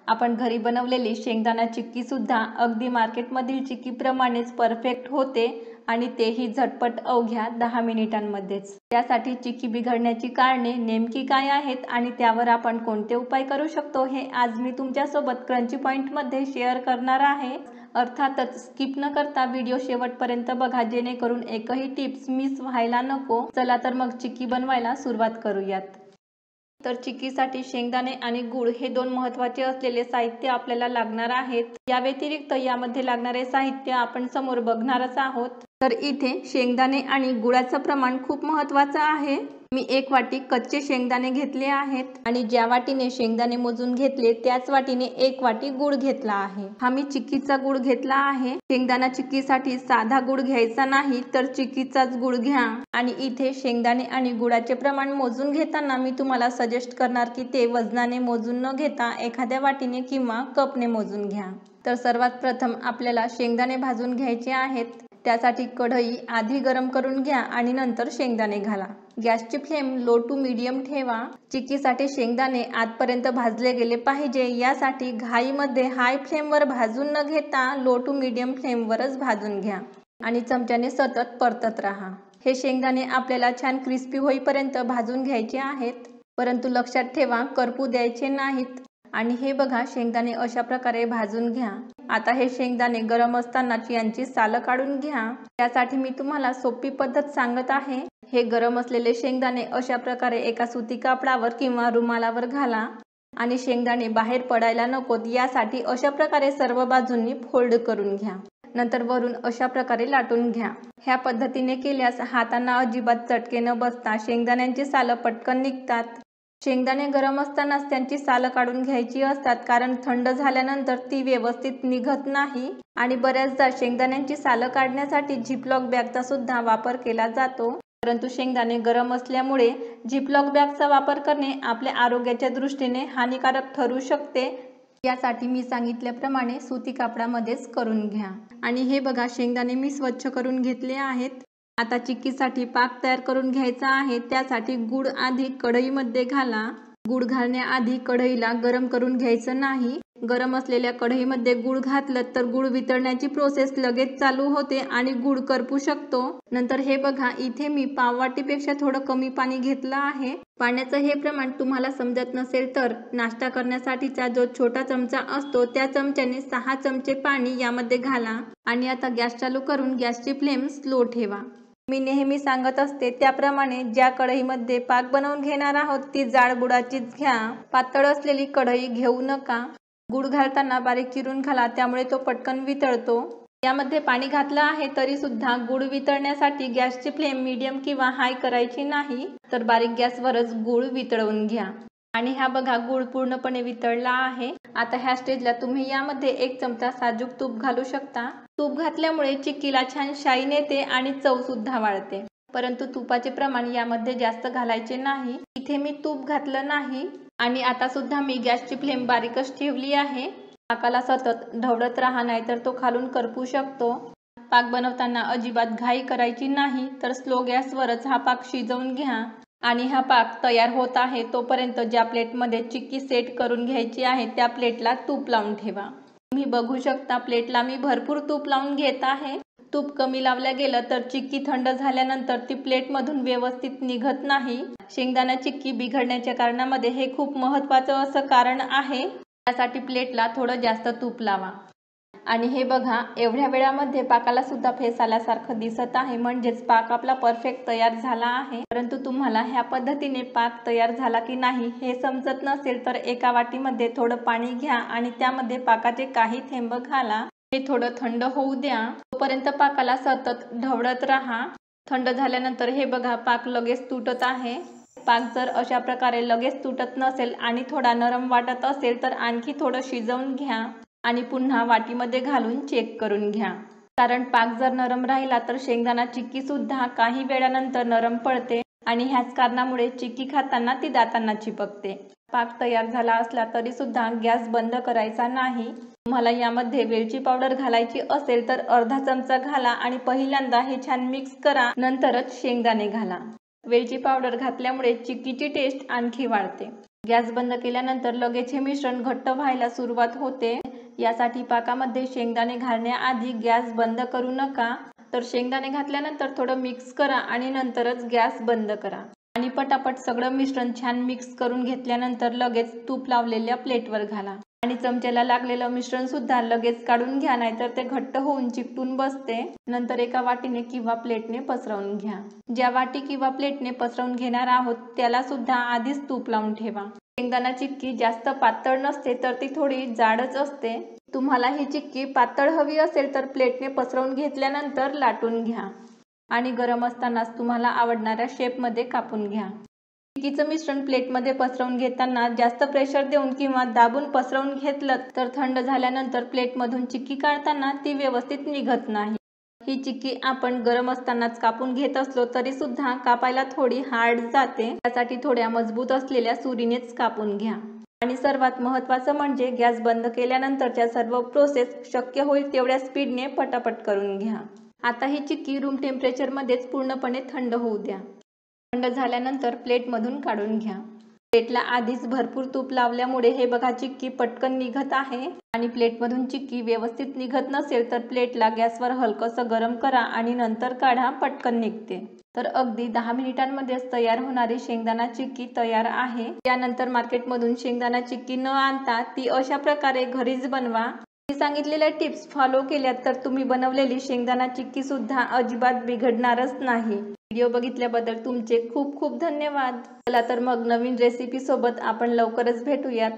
आपण घरी बनवलेली शेंगदाणा चिक्की सुद्धा अगदी मार्केटमधील चिक्कीप्रमाणेच परफेक्ट होते आणि तेही झटपट अवघ्या 10 मिनिटांमध्येच। त्यासाठी चिक्की बिघडण्याची कारणे नेमकी काय आहेत आणि त्यावर आपण कोणते उपाय करू शकतो हे आज मी तुमच्यासोबत क्रंची पॉइंटमध्ये शेअर करणार आहे। अर्थातच स्किप न करता व्हिडिओ शेवटपर्यंत बघा, जेणेकरून एकही टिप्स मिस व्हायला नको। चला तर मग चिक्की बनवायला सुरुवात करूयात। तर चिक्कीसाठी शेंगदाणे आणि गूळ हे दोन महत्त्वाचे असलेले साहित्य आपल्याला लागणार आहेत। या व्यतिरिक्त यामध्ये लागणारे साहित्य आपण समोर बघणारच आहोत। तर इथे शेंगदाणे आणि गुळाचं प्रमाण खूप महत्त्वाचं आहे। मी 1 वाटी कच्चे शेंगदाणे घेतले आहेत आणि ज्या वाटीने शेंगदाणे मोजून घेतले त्याच वाटीने 1 वाटी गूळ घेतला आहे। हा मी चिक्कीचा गूळ घेतला आहे। शेंगदाणा चिक्कीसाठी साधा गूळ घ्यायचा नाही तर चिक्कीचाच गूळ घ्या। आणि इथे शेंगदाणे आणि गुळाचे प्रमाण मोजून घेताना मी तुम्हाला सजेस्ट करणार की ते वजनाने मोजून न घेता एखाद्या वाटीने किंवा कपने मोजून घ्या। तर सर्वात प्रथम आपल्याला शेंगदाणे भाजून घ्यायचे आहेत। त्यासाठी कढई आधी गरम करून घ्या आणि नंतर शेंगदाणे घाला। गॅसची फ्लेम लो टू मीडियम ठेवा। चिक्कीसाठी शेंगदाणे आतपर्यंत भाजले गेले पाहिजे, यासाठी घाईमध्ये हाय फ्लेमवर भाजून न घेता लो टू मीडियम फ्लेमवरच भाजून घ्या आणि चमच्याने सतत परतत राहा। हे शेंगदाणे आपल्याला छान क्रिस्पी होईपर्यंत भाजून घ्यायचे आहेत, परंतु लक्षात ठेवा करपू द्यायचे नाहीत। आणि हे बघा, शेंगदाणे अशा प्रकारे भाजून घ्या। आता हे शेंगदाणे गरम असतानाच यांची सालं काढून घ्या। त्यासाठी मी तुम्हाला सोपी पद्धत सांगत आहे। हे गरम असलेले शेंगदाणे अशा प्रकारे एका सुती कापडावर किंवा रुमालावर घाला आणि शेंगदाणे बाहेर पडायला नकोत यासाठी अशा प्रकारे सर्व बाजूंनी फोल्ड करून घ्या। नंतर वरून अशा प्रकारे लाटून घ्या। ह्या पद्धतीने केल्यास हातांना अजिबात चटके न बसता शेंगदाण्यांची सालं पटकन निघतात। शेंगदाणे गरम असतानाच त्यांची सालं काढून घ्यायची असतात, कारण थंड झाल्यानंतर ती व्यवस्थित निघत नाही। आणि बऱ्याचदा शेंगदाण्यांची सालं काढण्यासाठी झिपलॉक बॅगचा सुद्धा वापर केला जातो, परंतु शेंगदाणे गरम असल्यामुळे झिपलॉक बॅगचा वापर करणे आपल्या आरोग्याच्या दृष्टीने हानिकारक ठरू शकते। यासाठी मी सांगितल्याप्रमाणे सुती कापडामध्येच करून घ्या। आणि हे बघा, शेंगदाणे मी स्वच्छ करून घेतले आहेत। आता चिक्कीसाठी पाक तयार करून घ्यायचा आहे। त्यासाठी गूळ आधी कढईमध्ये घाला। गूळ घालण्याआधी कढईला गरम करून घ्यायचं नाही। गरम असलेल्या कढईमध्ये गूळ घातलं तर गूळ वितळण्याची प्रोसेस लगेच चालू होते आणि गूळ करपू शकतो। नंतर हे बघा, इथे मी पाव वाटीपेक्षा थोडं कमी पाणी घेतलं आहे। पाण्याचं हे प्रमाण तुम्हाला समजत नसेल तर नाश्ता करण्यासाठीचा जो छोटा चमचा असतो त्या चमच्याने 6 चमचे पाणी यामध्ये घाला आणि आता गॅस चालू करून गॅसची फ्लेम स्लो ठेवा। मी नेहमी सांगत असते त्याप्रमाणे ज्या कढईमध्ये पाक बनवून घेणार आहोत ती जाड बुडाचीच घ्या, पातळ असलेली कढई घेऊ नका। गूळ घालताना बारीक चिरून घाला, त्यामुळे तो पटकन वितळतो। यामध्ये पाणी घातलं आहे तरी सुद्धा गूळ वितळण्यासाठी गॅसची फ्लेम मीडियम किंवा हाय करायची नाही, तर बारीक गॅसवरच गूळ वितळवून घ्या। आणि हा बघा, गूळ पूर्णपणे वितळला आहे। आता ह्या स्टेजला तुम्ही यामध्ये 1 चमचा साजूक तूप घालू शकता। तूप घातल्यामुळे चिक्कीला छान शाईन येते आणि चव सुद्धा वाढते, परंतु तुपाचे प्रमाण यामध्ये जास्त घालायचे नाही। इथे मी तूप घातलं नाही। आणि आता सुद्धा मी गॅसची फ्लेम बारीकच ठेवली आहे। पाकाला सतत ढवळत राहा, नाहीतर तो खालून करपू शकतो। पाक बनवताना अजिबात घाई करायची नाही, तर स्लो गॅसवरच हा पाक शिजवून घ्या। आणि हा पाक तयार होत आहे तोपर्यंत ज्या प्लेटमध्ये चिक्की सेट करून घ्यायची आहे त्या प्लेटला तूप लावून ठेवा। तुम्ही बघू शकता प्लेटला मी भरपूर तूप लावून घेत आहे। तूप कमी लावलं गेलं तर चिक्की थंड झाल्यानंतर ती प्लेटमधून व्यवस्थित निघत नाही। शेंगदाणा चिक्की बिघडण्याच्या कारणामध्ये हे खूप महत्त्वाचं असं कारण आहे। त्यासाठी प्लेटला थोडं जास्त तूप लावा। आणि हे बघा, एवढ्या वेळामध्ये पाकाला सुद्धा फेस आल्यासारखं दिसत आहे, म्हणजेच पाक आपला परफेक्ट तयार झाला आहे। परंतु तुम्हाला ह्या पद्धतीने पाक तयार झाला की नाही हे समजत नसेल तर एका वाटीमध्ये थोडं पाणी घ्या आणि त्यामध्ये पाकाचे काही थेंब घाला। हे थोडं थंड होऊ द्या, तोपर्यंत पाकाला सतत ढवळत राहा। थंड झाल्यानंतर हे बघा, पाक लगेच तुटत आहे। पाक जर अशा प्रकारे लगेच तुटत नसेल आणि थोडा नरम वाटत असेल तर आणखी थोडं शिजवून घ्या आणि पुन्हा वाटीमध्ये घालून चेक करून घ्या, कारण पाक जर नरम राहिला तर शेंगदाणा चिक्की सुद्धा काही वेळानंतर नरम पडते आणि ह्याच कारणामुळे चिक्की खाताना ती दातांना चिपकते। पाक तयार झाला असला तरी सुद्धा गॅस बंद करायचा नाही। तुम्हाला यामध्ये वेलची पावडर घालायची असेल तर अर्धा चमचा घाला आणि पहिल्यांदा हे छान मिक्स करा, नंतरच शेंगदाणे घाला। वेलची पावडर घातल्यामुळे चिक्कीची टेस्ट आणखी वाढते। गॅस बंद केल्यानंतर लगेच हे मिश्रण घट्ट व्हायला सुरुवात होते। यासाठी पाकामध्ये शेंगदाणे घालण्याआधी गॅस बंद करू नका। तर शेंगदाणे घातल्यानंतर थोडं मिक्स करा आणि नंतरच गॅस बंद करा आणि पटापट सगळं मिश्रण छान मिक्स करून घेतल्यानंतर लगेच तूप लावलेल्या प्लेटवर घाला आणि चमच्याला लागलेलं मिश्रण सुद्धा लगेच काढून घ्या, नाहीतर ते घट्ट होऊन चिकटून बसते। नंतर एका वाटीने किंवा प्लेटने पसरवून घ्या। ज्या वाटी किंवा प्लेटने पसरवून घेणार आहोत त्याला सुद्धा आधीच तूप लावून ठेवा। शेंगदाणा चिक्की जास्त पातळ नसते तर ती थोडी जाडच असते। तुम्हाला ही चिक्की पातळ हवी असेल तर प्लेटने पसरवून घेतल्यानंतर लाटून घ्या आणि गरम असतानाच तुम्हाला आवडणाऱ्या शेपमध्ये कापून घ्या। चिक्कीचं मिश्रण प्लेटमध्ये पसरवून घेताना जास्त प्रेशर देऊन किंवा दाबून पसरवून घेतलं तर थंड झाल्यानंतर प्लेटमधून चिक्की काढताना ती व्यवस्थित निघत नाही। ही चिक्की आपण गरम असतानाच कापून घेत असलो तरी सुद्धा कापायला थोडी हार्ड जाते। त्यासाठी थोड्या मजबूत असलेल्या सुरीनेच कापून घ्या आणि सर्वात महत्त्वाचं म्हणजे गॅस बंद केल्यानंतरच्या सर्व प्रोसेस शक्य होईल तेवढ्या स्पीडने पटापट करून घ्या। आता ही चिक्की रूम टेम्परेचरमध्येच पूर्णपणे थंड होऊ द्या। थंड झाल्यानंतर प्लेटमधून काढून घ्या। प्लेटला आधीच भरपूर तूप लावल्यामुळे हे बघा चिक्की पटकन निघत आहे आणि प्लेटमधून चिक्की व्यवस्थित निघत नसेल तर प्लेटला गॅसवर हलकंसं गरम करा आणि नंतर काढा, पटकन निघते। तर अगदी 10 मिनिटांमध्येच तयार होणारी शेंगदाणा चिक्की तयार आहे। त्यानंतर मार्केटमधून शेंगदाणा चिक्की न आणता ती अशा प्रकारे घरीच बनवा। मी सांगितलेल्या टिप्स फॉलो केल्यात तर तुम्ही बनवलेली शेंगदाणा चिक्की सुद्धा अजिबात बिघडणारच नाही। व्हिडिओ बघितल्याबद्दल तुमचे खूप खूप धन्यवाद। चला तर मग नवीन रेसिपी सोबत आपण लवकरच भेटूयात।